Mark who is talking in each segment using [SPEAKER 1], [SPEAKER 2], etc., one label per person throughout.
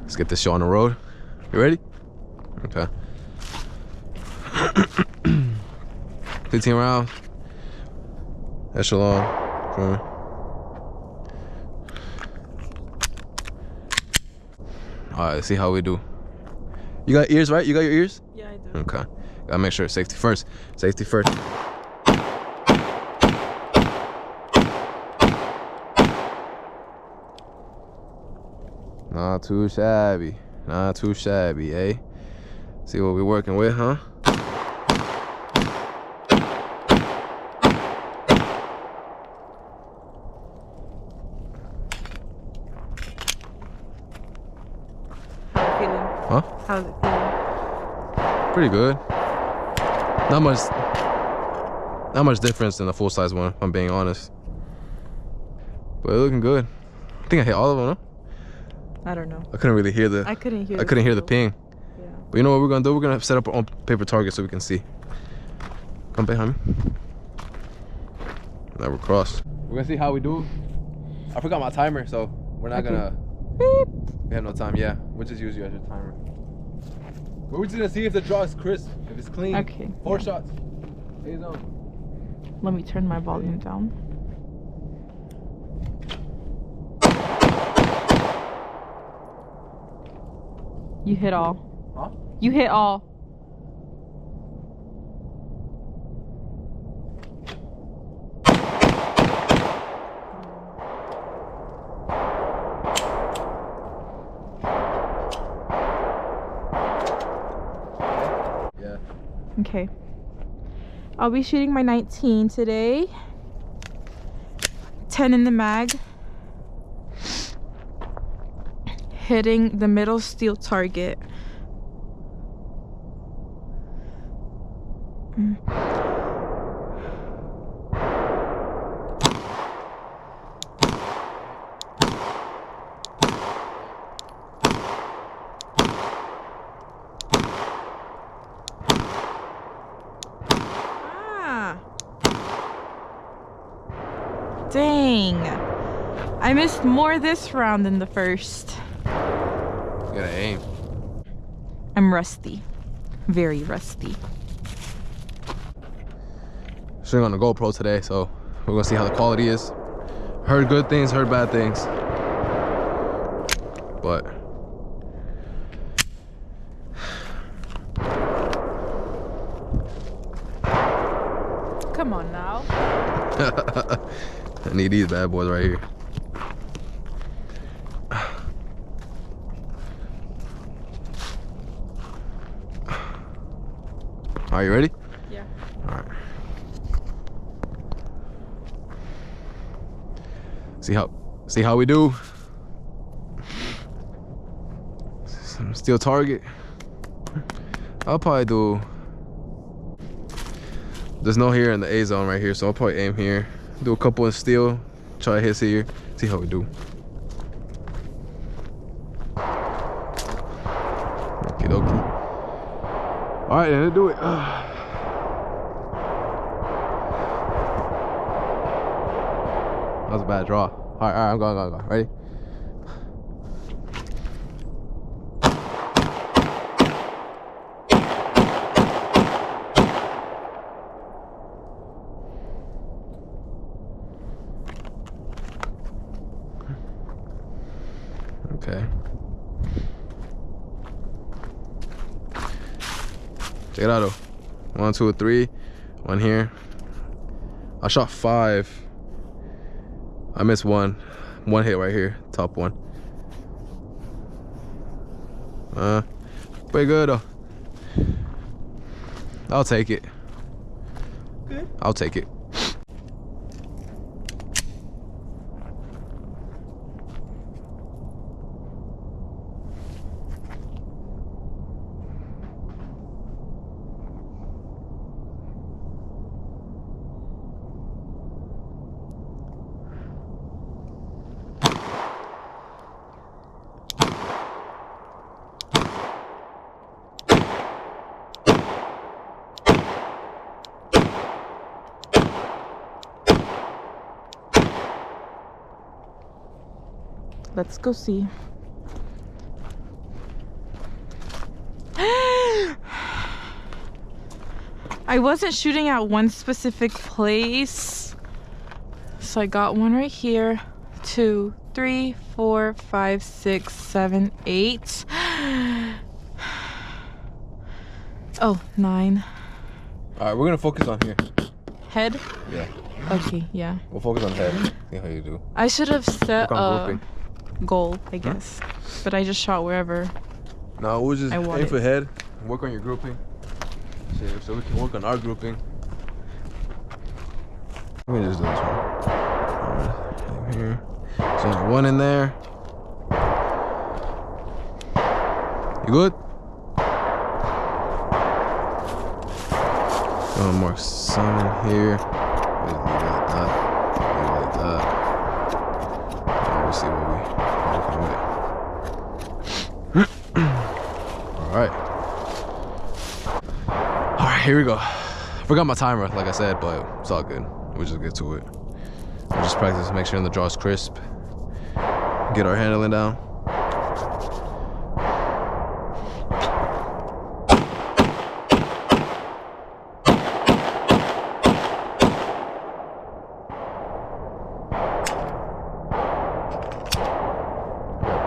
[SPEAKER 1] Let's get this show on the road. You ready? Okay. 15 rounds. Echelon. Okay. All right, let's see how we do. You got ears, right? You got your ears?
[SPEAKER 2] Yeah, I do.
[SPEAKER 1] Okay. Gotta make sure safety first. Safety first. Not too shabby. Not too shabby, eh? See what we're working with, huh?
[SPEAKER 2] How's it feeling?
[SPEAKER 1] Huh?
[SPEAKER 2] How's it feeling?
[SPEAKER 1] Pretty good. Not much difference than the full-size one, if I'm being honest. But it's looking good. I think I hit all of them, no?
[SPEAKER 2] I don't know.
[SPEAKER 1] I couldn't really hear the.
[SPEAKER 2] I couldn't hear.
[SPEAKER 1] I couldn't hear the ping.
[SPEAKER 2] Yeah.
[SPEAKER 1] But you know what we're gonna do? We're gonna set up our own paper target so we can see. Come behind me. Now we're crossed. We're gonna see how we do. I forgot my timer, so we're not gonna. Beep. We have no time. Yeah, we'll just use you as your timer. But we're just gonna see if the draw is crisp, if it's clean.
[SPEAKER 2] Okay.
[SPEAKER 1] 4 shots. A zone.
[SPEAKER 2] Let me turn my volume down. You hit all.
[SPEAKER 1] Huh?
[SPEAKER 2] You hit all.
[SPEAKER 1] Yeah.
[SPEAKER 2] Okay. I'll be shooting my 19 today. 10 in the mag. Hitting the middle steel target. Dang. I missed more this round than the first.
[SPEAKER 1] You gotta aim.
[SPEAKER 2] I'm rusty. Very rusty.
[SPEAKER 1] Shooting on the GoPro today, so we're gonna see how the quality is. Heard good things, heard bad things. But
[SPEAKER 2] Come on now.
[SPEAKER 1] I need these bad boys right here. Are you ready?
[SPEAKER 2] Yeah.
[SPEAKER 1] All right. See how we do. Some steel target. I'll probably do. There's no here in the A zone right here, so I'll probably aim here. Do a couple in steel. Try to hit here. See how we do. Okie dokie. All right, then let's do it. That was a bad draw. All right, I'm going. Ready? Okay. Check it out though. 1, 2, 3. One here. I shot 5. I missed one. One hit right here. Top one. Pretty good though. I'll take it.
[SPEAKER 2] Good.
[SPEAKER 1] I'll take it.
[SPEAKER 2] Let's go see. I wasn't shooting at one specific place. So I got one right here. 2, 3, 4, 5, 6, 7, 8. Oh, 9.
[SPEAKER 1] Alright, we're gonna focus on here.
[SPEAKER 2] Head?
[SPEAKER 1] Yeah.
[SPEAKER 2] Okay, yeah.
[SPEAKER 1] We'll focus on head. See how you do.
[SPEAKER 2] I should have set
[SPEAKER 1] a
[SPEAKER 2] goal, I guess. But I just shot wherever.
[SPEAKER 1] No, we'll just aim
[SPEAKER 2] it.
[SPEAKER 1] for head. Work on your grouping. So we can work on our grouping. Let me just do this one. Alright, here. So there's one in there. You good? Gonna mark some in here. Leave it like that. Leave it like that. And we'll see what we're working with. Alright. Alright, here we go. I forgot my timer, like I said, but it's all good. We'll just get to it. We'll just practice, make sure the draw is crisp. Get our handling down.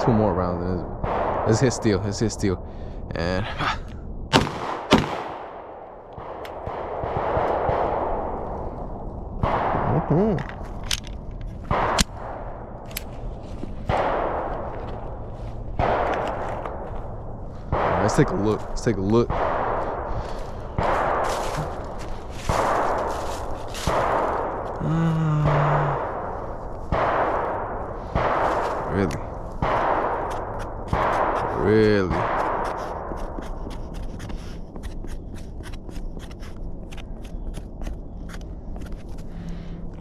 [SPEAKER 1] Two more rounds. It's his steal. It's his steal. And let's take a look. Let's take a look. Really? Really?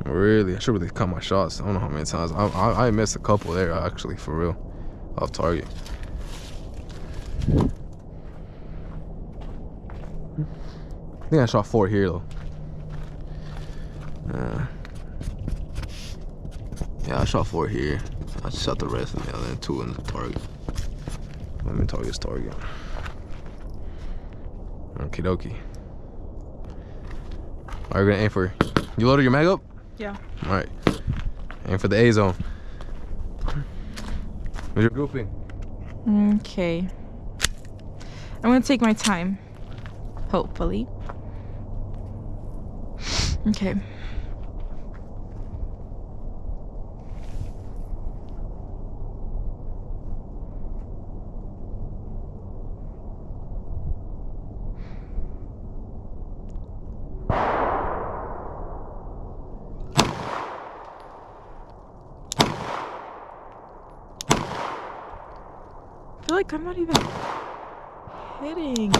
[SPEAKER 1] Really? I should really cut my shots. I don't know how many times. I missed a couple there, actually, for real. Off target. I think I shot 4 here, though. Yeah, I shot 4 here. I shot the rest of the other 2 in the target. Let me target's target. Okie dokie. Alright, we're gonna aim for. You loaded your mag up?
[SPEAKER 2] Yeah.
[SPEAKER 1] Alright. Aim for the A zone. Where's your grouping?
[SPEAKER 2] Okay. I'm gonna take my time. Hopefully. Okay. I feel like I'm not even hitting.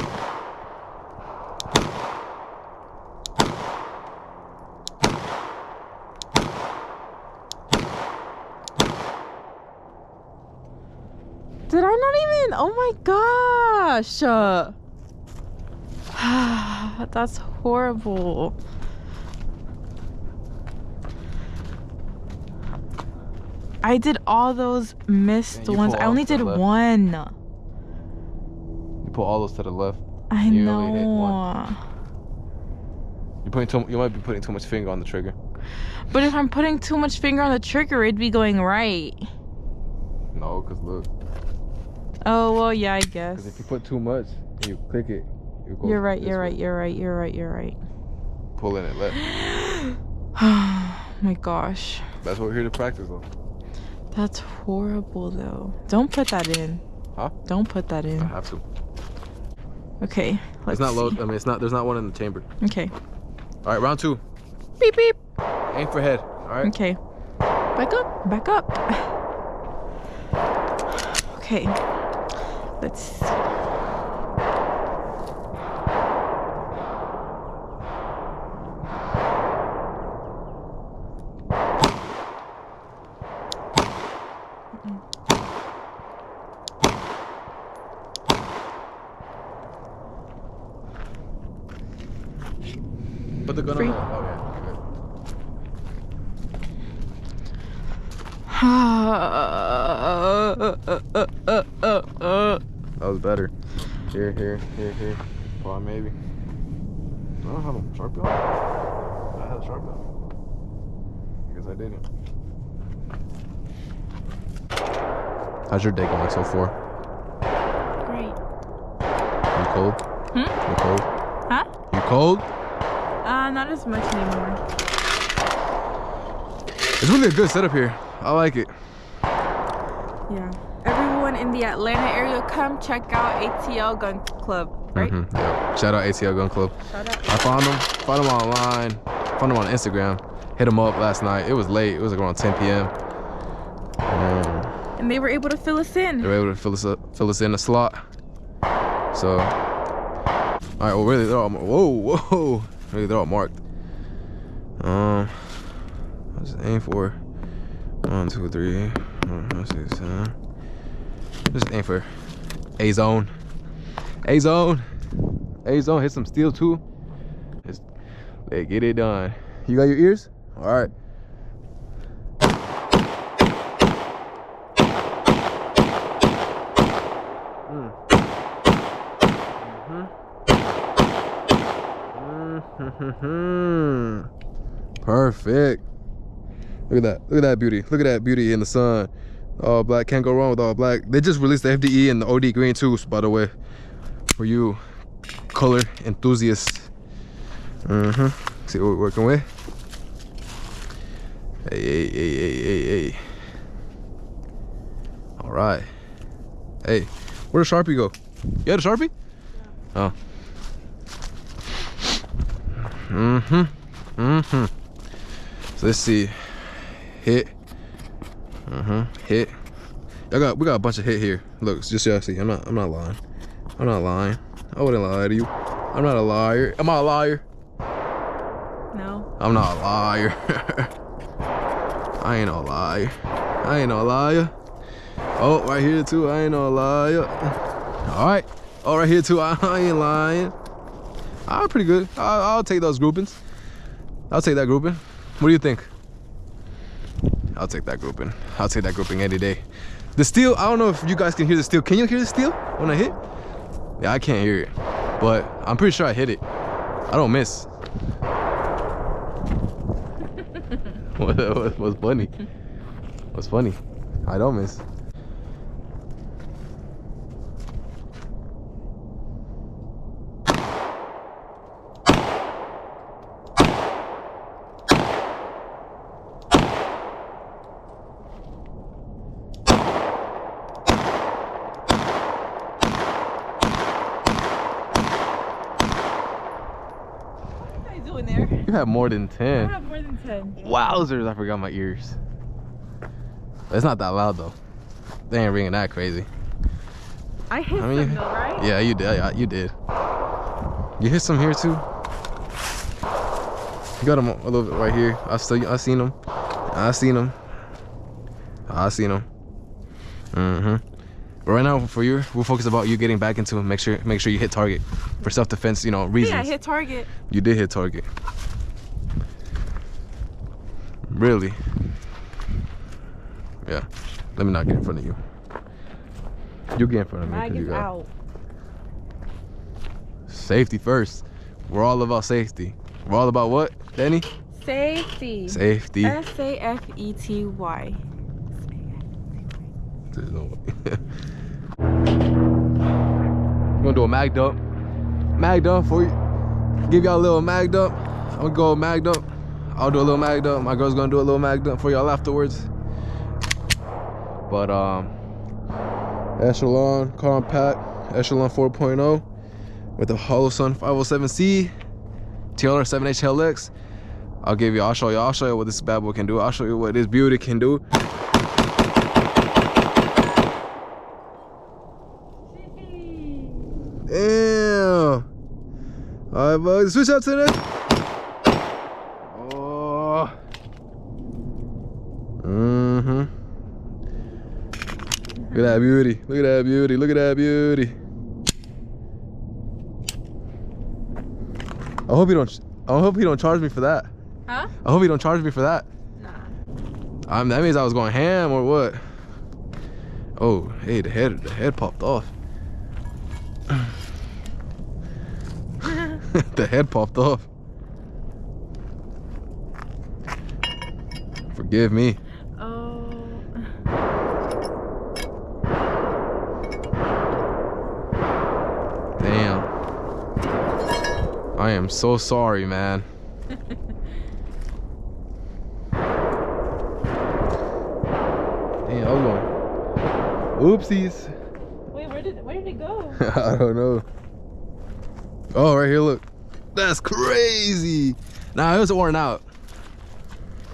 [SPEAKER 2] Did I not even? Oh my gosh. That's horrible. I did all those missed ones. I only did one.
[SPEAKER 1] You put all those to the left.
[SPEAKER 2] I
[SPEAKER 1] you
[SPEAKER 2] know.
[SPEAKER 1] Only hit one. You might be putting too much finger on the trigger.
[SPEAKER 2] But if I'm putting too much finger on the trigger, it'd be going right.
[SPEAKER 1] No, cause look.
[SPEAKER 2] Oh well, yeah, I guess.
[SPEAKER 1] Cause if you put too much, and you click it.
[SPEAKER 2] You're right. You're right. You're right. You're right. You're right.
[SPEAKER 1] Pulling it left.
[SPEAKER 2] Oh my gosh.
[SPEAKER 1] That's what we're here to practice, though.
[SPEAKER 2] That's horrible, though. Don't put that in.
[SPEAKER 1] Huh?
[SPEAKER 2] Don't put that in.
[SPEAKER 1] I have to.
[SPEAKER 2] Okay. Let's
[SPEAKER 1] It's not
[SPEAKER 2] see.
[SPEAKER 1] low. I mean, it's not. There's not one in the chamber.
[SPEAKER 2] Okay.
[SPEAKER 1] All right, round 2.
[SPEAKER 2] Beep beep.
[SPEAKER 1] Aim for head. All right.
[SPEAKER 2] Okay. Back up. Back up. Okay. Let's see.
[SPEAKER 1] Put the gun
[SPEAKER 2] Free.
[SPEAKER 1] on. Oh yeah. That was better. Here. Well, maybe. I don't have a Sharpie on. I had a Sharpie on. I guess I didn't. How's your day going so far?
[SPEAKER 2] Great.
[SPEAKER 1] You cold?
[SPEAKER 2] Hmm?
[SPEAKER 1] You cold?
[SPEAKER 2] Huh?
[SPEAKER 1] You cold?
[SPEAKER 2] Not as much anymore.
[SPEAKER 1] It's really a good setup here. I like it.
[SPEAKER 2] Yeah. Everyone in the Atlanta area, come check out ATL Gun Club, right?
[SPEAKER 1] Yeah. Shout out ATL Gun Club.
[SPEAKER 2] Shout out.
[SPEAKER 1] I found them online, found them on Instagram. Hit them up last night. It was late. It was like around 10 p.m.
[SPEAKER 2] And they were able to fill us in.
[SPEAKER 1] They were able to fill us in a slot. So, all right. Well, really, they're all whoa. Really, they're all marked. I just aim for 1, 2, 3, 4, 5, 6, 7. Just aim for A zone. A zone. A zone. Hit some steel too. Just get it done. You got your ears? All right. Perfect. Look at that. Look at that beauty. Look at that beauty in the sun. All black. Can't go wrong with all black. They just released the FDE and the OD green too, by the way, for you color enthusiasts. See what we're working with. Hey. All right. Hey, where'd the Sharpie go? You had a Sharpie? Yeah. Oh. So let's see. Hit. Hit. We got a bunch of hit here. Look, just so y'all see. I'm not lying. I'm not lying. I wouldn't lie to you. I'm not a liar. Am I a liar?
[SPEAKER 2] No.
[SPEAKER 1] I'm not a liar. I ain't no liar. I ain't no liar. Oh, right here too. I ain't no liar. All right. Oh, right here too. I ain't lying. I'm pretty good. I'll take those groupings. I'll take that grouping. What do you think? I'll take that grouping. I'll take that grouping any day. The steel, I don't know if you guys can hear the steel. Can you hear the steel when I hit? Yeah, I can't hear it, but I'm pretty sure I hit it. I don't miss. What's funny? What's funny? I don't miss. You have more than 10.
[SPEAKER 2] I have more than 10.
[SPEAKER 1] Wowzers, I forgot my ears. It's not that loud though. They ain't ringing that crazy.
[SPEAKER 2] I hit some though, right?
[SPEAKER 1] Yeah, you did. Yeah, you did. You hit some here too. You got them a little bit right here. I seen them. I seen them. But right now, for you, we'll focus about you getting back into it. Make sure you hit target for self-defense. You know, reasons.
[SPEAKER 2] Yeah, I hit target.
[SPEAKER 1] You did hit target. Really? Yeah. Let me not get in front of you. You get in front of me.
[SPEAKER 2] Mag is out.
[SPEAKER 1] Safety first. We're all about safety. We're all about what, Danny?
[SPEAKER 2] Safety.
[SPEAKER 1] Safety.
[SPEAKER 2] S-A-F-E-T-Y.
[SPEAKER 1] There's no way. I'm gonna do a mag dump. Mag dump for you. Give y'all a little mag dump. I'm gonna go mag dump. I'll do a little mag dump. My girl's gonna do a little mag dump for y'all afterwards. But ECHELON compact, ECHELON 4.0 with the Holosun 507C, TLR 7HLX. I'll show you what this bad boy can do. I'll show you what this beauty can do. Damn. All right, bugs. Switch up to this. Oh. Look at that beauty. Look at that beauty. Look at that beauty. I hope you don't charge me for that.
[SPEAKER 2] Huh?
[SPEAKER 1] I hope you don't charge me for that.
[SPEAKER 2] Nah.
[SPEAKER 1] That means I was going ham or what? Oh, hey, the head popped off. The head popped off. Forgive me.
[SPEAKER 2] Oh.
[SPEAKER 1] Damn. I am so sorry, man. Damn, I was going. Oopsies.
[SPEAKER 2] Wait, where did it go?
[SPEAKER 1] I don't know. Oh, right here, look. That's crazy. Nah, it was worn out.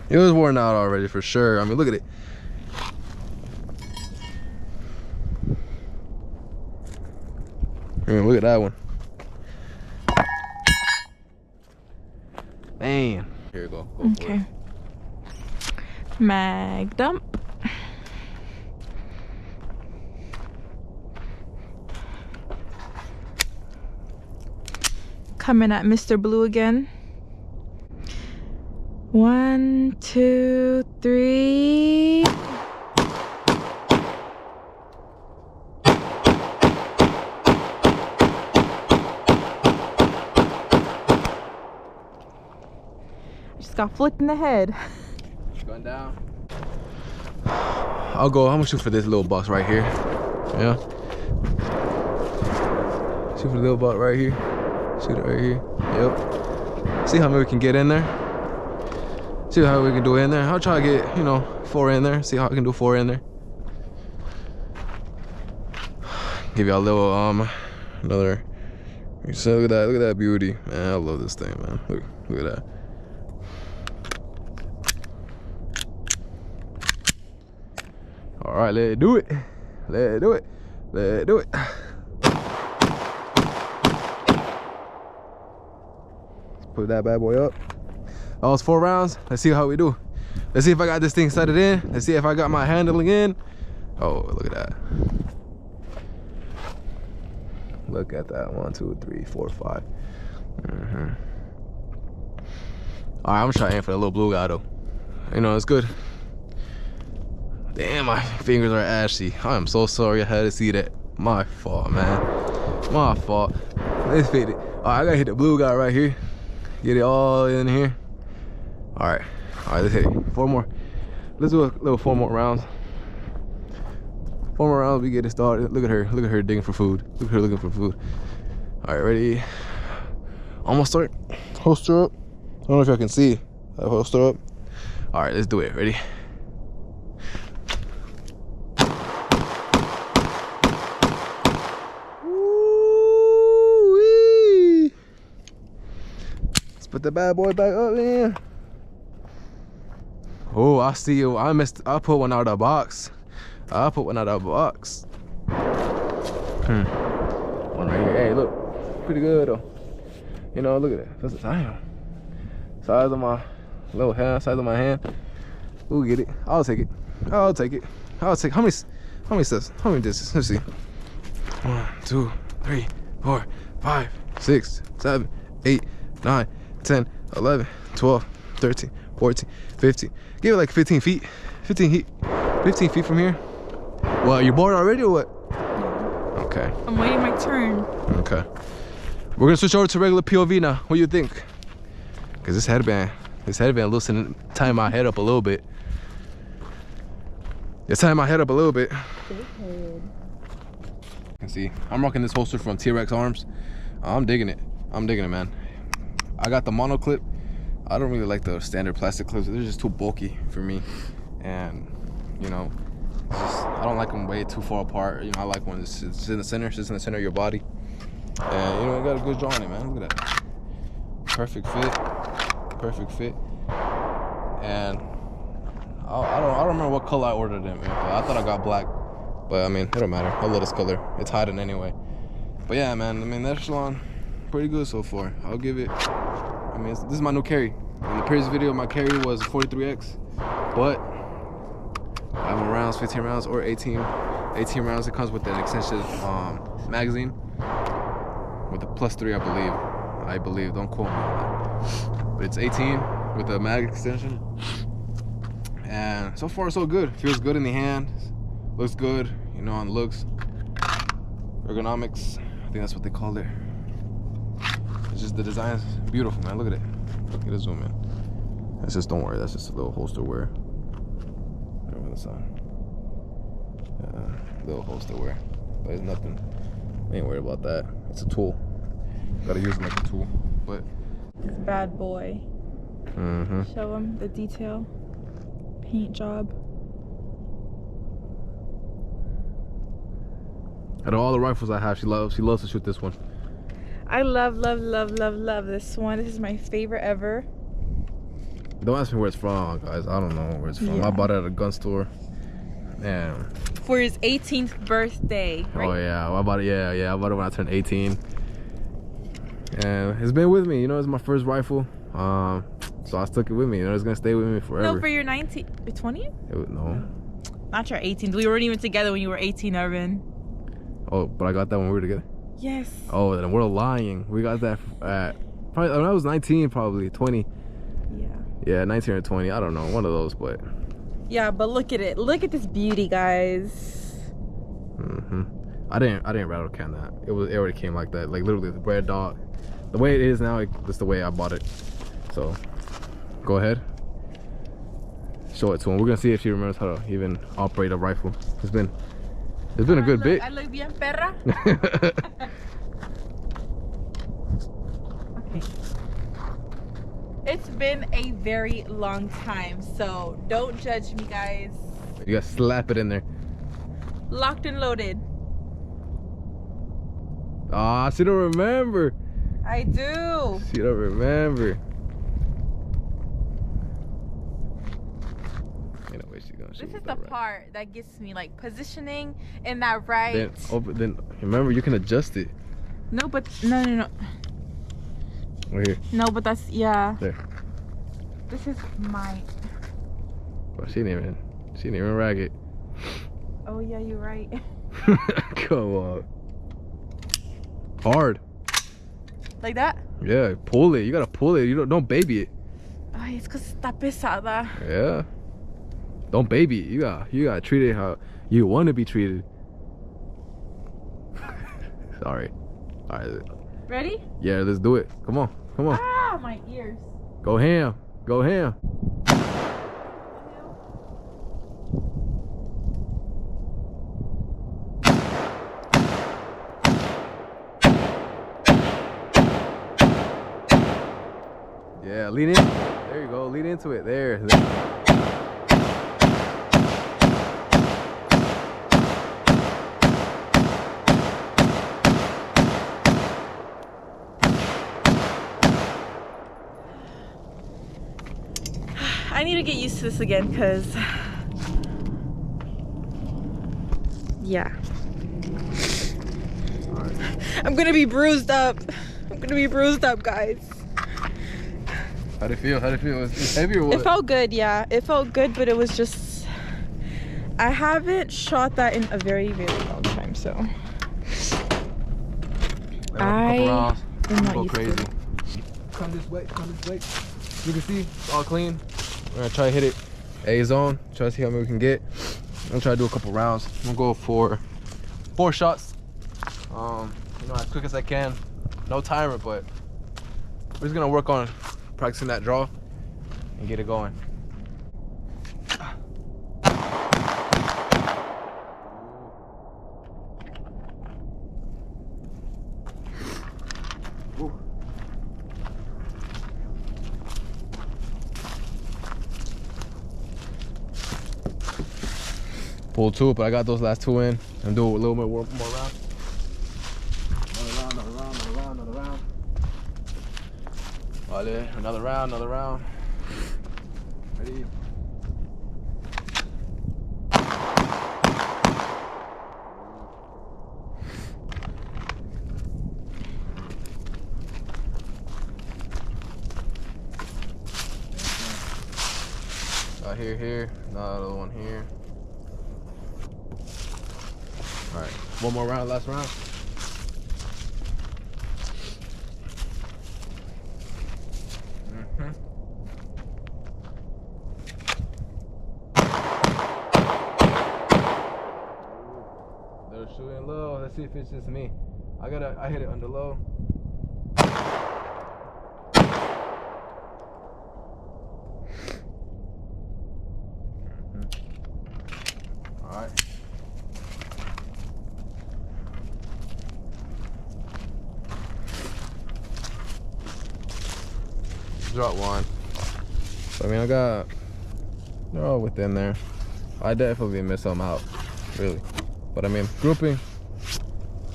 [SPEAKER 1] It was worn out already for sure. I mean, look at it. I mean, look at that one. Man. Here you go. Go for
[SPEAKER 2] Okay.
[SPEAKER 1] it.
[SPEAKER 2] Mag dump. Coming at Mr. Blue again. 1, 2, 3. Just got flicked in the head.
[SPEAKER 1] Going down. I'm gonna shoot for this little box right here. Yeah. Shoot for the little box right here. Shoot it right here. Yep. See how many we can get in there. See how we can do in there. I'll try to get, you know, 4 in there. See how I can do 4 in there. Give y'all a little another. So look at that beauty, man. I love this thing, man. Look at that. All right, let's do it. Let's do it. Let's do it. Let's put that bad boy up. That was 4 rounds. Let's see how we do. Let's see if I got this thing set it in. Let's see if I got my handling in. Oh, look at that. Look at that. 1, 2, 3, 4, 5. All right, I'm gonna try to aim for the little blue guy though. You know, it's good. Damn, my fingers are ashy. I am so sorry I had to see that. My fault, man. My fault. Let's fit it. All right, I gotta hit the blue guy right here. Get it all in here. All right, let's hit it. 4 more. Let's do a little 4 more rounds. 4 more rounds, we get it started. Look at her digging for food. Look at her looking for food. All right, ready? Almost start. Holster up. I don't know if y'all can see. Holster up. All right, let's do it. Ready? Put the bad boy back up, man. Oh, I see you. I put one out of the box. I put one out of the box. One right here. Hey, look. Pretty good, though. You know, look at it. That's the time. Size of my little hand, size of my hand. We'll get it. I'll take it. I'll take it. I'll take. How many steps? How many distance? Let's see. 1, 2, 3, 4, 5, 6, 7, 8, 9, 10, 11, 12, 13, 14, 15. Give it like 15 feet. 15 feet from here. Well, you bored already or what? Okay.
[SPEAKER 2] I'm waiting my turn.
[SPEAKER 1] Okay. We're gonna switch over to regular POV now. What do you think? Cause this headband loosening, tying my head up a little bit. It's tying my head up a little bit. You can see, I'm rocking this holster from T-Rex Arms. I'm digging it, man. I got the mono clip. I don't really like the standard plastic clips. They're just too bulky for me. And, you know, I don't like them way too far apart. You know, I like when it's in the center, just in the center of your body. And, you know, it got a good draw on it, man. Look at that. Perfect fit. Perfect fit. And I don't remember what color I ordered them in. I thought I got black. But, I mean, it don't matter. I love this color. It's hiding anyway. But, yeah, man. I mean, that ECHELON, pretty good so far. I'll give it. I mean, this is my new carry. In the previous video, my carry was 43X, but I have rounds, 15 rounds, or 18 rounds. It comes with an extension magazine with a +3, I believe. Don't quote me on that. But it's 18 with a mag extension, and so far so good. Feels good in the hand, looks good, you know, on looks. Ergonomics, I think that's what they call it. It's just the design's beautiful, man. Look at it. Look at it zoom in. That's just, don't worry, that's just a little holster wear. Over the sun. Little holster wear. But it's nothing. I ain't worried about that. It's a tool. Gotta use it like a tool. But
[SPEAKER 2] this bad boy. Show him the detail. Paint job.
[SPEAKER 1] Out of all the rifles I have, she loves to shoot this one.
[SPEAKER 2] I love this one. This is my favorite ever.
[SPEAKER 1] Don't ask me where it's from, guys. I don't know where it's from. Yeah. I bought it at a gun store. Damn.
[SPEAKER 2] For his 18th birthday, right?
[SPEAKER 1] Oh yeah, I bought it. Yeah, I bought it when I turned 18. And it's been with me. You know, it's my first rifle. So I stuck it with me. You know, it's gonna stay with me forever.
[SPEAKER 2] No, for your 20th?
[SPEAKER 1] No.
[SPEAKER 2] Not your 18th. We weren't even together when you were 18, Irvin.
[SPEAKER 1] Oh, but I got that when we were together.
[SPEAKER 2] Yes.
[SPEAKER 1] Oh, then we're lying. We got that at probably when I was 19, probably 20.
[SPEAKER 2] Yeah.
[SPEAKER 1] Yeah, 19 or 20. I don't know, one of those, but.
[SPEAKER 2] Yeah, but look at it. Look at this beauty, guys.
[SPEAKER 1] I didn't rattle can that. It already came like that. Like literally the red dot. The way it is now, that's the way I bought it. So, go ahead. Show it to him. We're gonna see if she remembers how to even operate a rifle. It's been a good bit.
[SPEAKER 2] I look bien perra. Okay. It's been a very long time, so don't judge me, guys.
[SPEAKER 1] You gotta slap it in there.
[SPEAKER 2] Locked and loaded.
[SPEAKER 1] Ah, she don't remember.
[SPEAKER 2] I do.
[SPEAKER 1] She don't remember.
[SPEAKER 2] This is the part that gets me, like positioning in that right.
[SPEAKER 1] Then remember, you can adjust it.
[SPEAKER 2] No, but no.
[SPEAKER 1] Right here.
[SPEAKER 2] No, but that's There. This is my.
[SPEAKER 1] Well, she didn't even rag it.
[SPEAKER 2] Oh yeah, you're right.
[SPEAKER 1] Come on. Hard.
[SPEAKER 2] Like that?
[SPEAKER 1] Yeah, pull it. You gotta pull it. You don't baby it.
[SPEAKER 2] Ay, es que está pesada.
[SPEAKER 1] Yeah. Don't baby it. You gotta treat it how you want to be treated. Sorry. All right.
[SPEAKER 2] Ready?
[SPEAKER 1] Yeah, let's do it. Come on.
[SPEAKER 2] Ah, my ears.
[SPEAKER 1] Go ham. Yeah, lean in. There you go. Lean into it. There.
[SPEAKER 2] I need to get used to this again, because yeah.
[SPEAKER 1] All right.
[SPEAKER 2] I'm gonna be bruised up. Guys.
[SPEAKER 1] How'd it feel? It's heavy or what?
[SPEAKER 2] It felt good, yeah. It felt good, but it was just, I haven't shot that in a very, very long time, so. I am not
[SPEAKER 1] go
[SPEAKER 2] used
[SPEAKER 1] crazy.
[SPEAKER 2] to it.
[SPEAKER 1] Come this way. You can see, it's all clean. We're gonna try to hit it A zone. Try to see how many we can get. I'm gonna try to do a couple rounds. I'm gonna go for 4 shots. You know, as quick as I can. No timer, but we're just gonna work on practicing that draw and get it going. Pull 2, but I got those last 2 in. I'm doing a little bit more rounds. Another round. Vale, another round. Ready? Here, another one here. All right, one more round, last round. They're shooting low. Let's see if it's just me. I hit it under low. Drop one. So, I mean, they're all within there. I definitely miss some out, really. But I mean, grouping,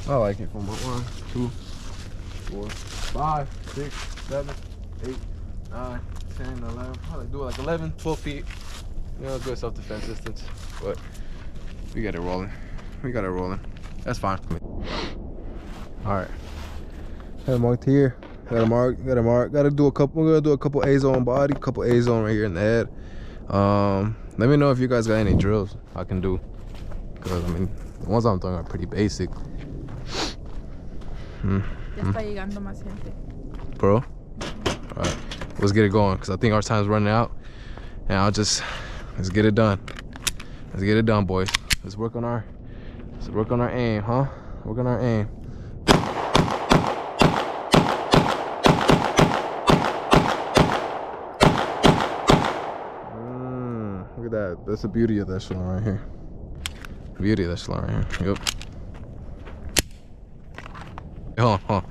[SPEAKER 1] I like it from 1, 2, 4, 5, 6, 7, 8, 9, 10, 11. I like do it like 11, 12 feet. You know, good self-defense distance. But we got it rolling. We got it rolling. That's fine. All right. Got it marked here. Got a mark. Got a mark. Got to do a couple. We're gonna do a couple A zone body, a couple A zone right here in the head. Let me know if you guys got any drills I can do, because I mean the ones I'm doing are pretty basic.
[SPEAKER 2] Ya está llegando más gente.
[SPEAKER 1] Bro. All right. Let's get it going, because I think our time's running out, and let's get it done. Let's get it done, boys. Let's work on our aim, huh? Work on our aim. Look at that. That's the beauty of that ECHELON right here. Beauty of that ECHELON right here. Yep. Hey, hold on.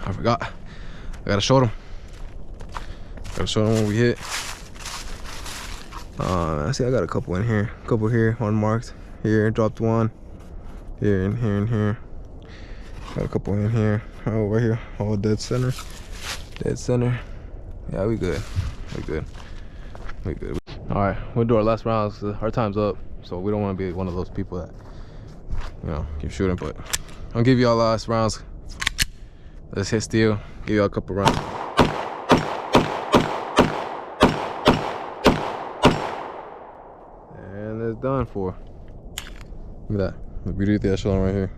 [SPEAKER 1] I forgot. I gotta show them. Gotta show them when we hit. I see I got a couple in here. A couple here, unmarked. Here, dropped one. Here and here and here. Got a couple in here. Over here, all dead center. Dead center. Yeah, we good. We good. We good. All right, we'll do our last rounds. Our time's up, so we don't want to be one of those people that, you know, keep shooting. But I'll give you all last rounds. Let's hit steel. Give you all a couple rounds. And it's done for. Look at that. The beauty of the ECHELON right here.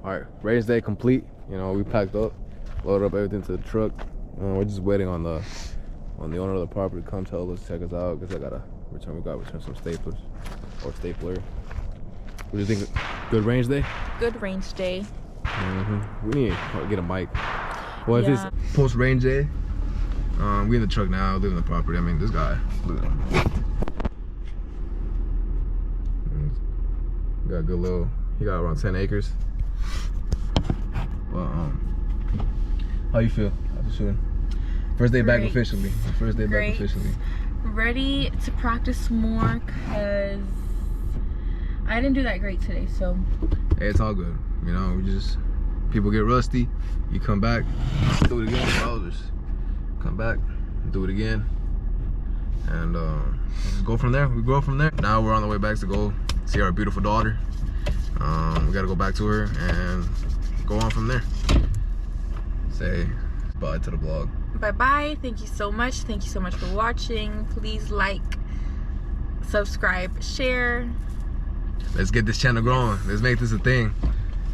[SPEAKER 1] All right, range day complete. You know, we packed up, loaded up everything to the truck. We're just waiting on the owner of the property to come tell us, check us out, because I gotta return. We gotta return some staplers or stapler. What do you think? Good range day? Good range day. We need to get a mic. Well, if it's post range day, we in the truck now, leaving the property. I mean, this guy, look at him. Got a good little. He got around 10 acres. But how you feel after shooting? First day back officially. First day back officially.
[SPEAKER 2] Ready to practice more, because I didn't do that great today. So
[SPEAKER 1] hey, it's all good. You know, we just, people get rusty. You come back, do it again. Just come back, do it again, and just go from there. We grow from there. Now we're on the way back to go see our beautiful daughter. We gotta go back to her and go on from there. Say bye to the vlog. Bye bye. Thank you so much. Thank you so much for watching. Please like, subscribe, share. Let's get this channel growing. Let's make this a thing.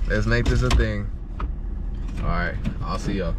[SPEAKER 1] Let's make this a thing. All right, I'll see y'all.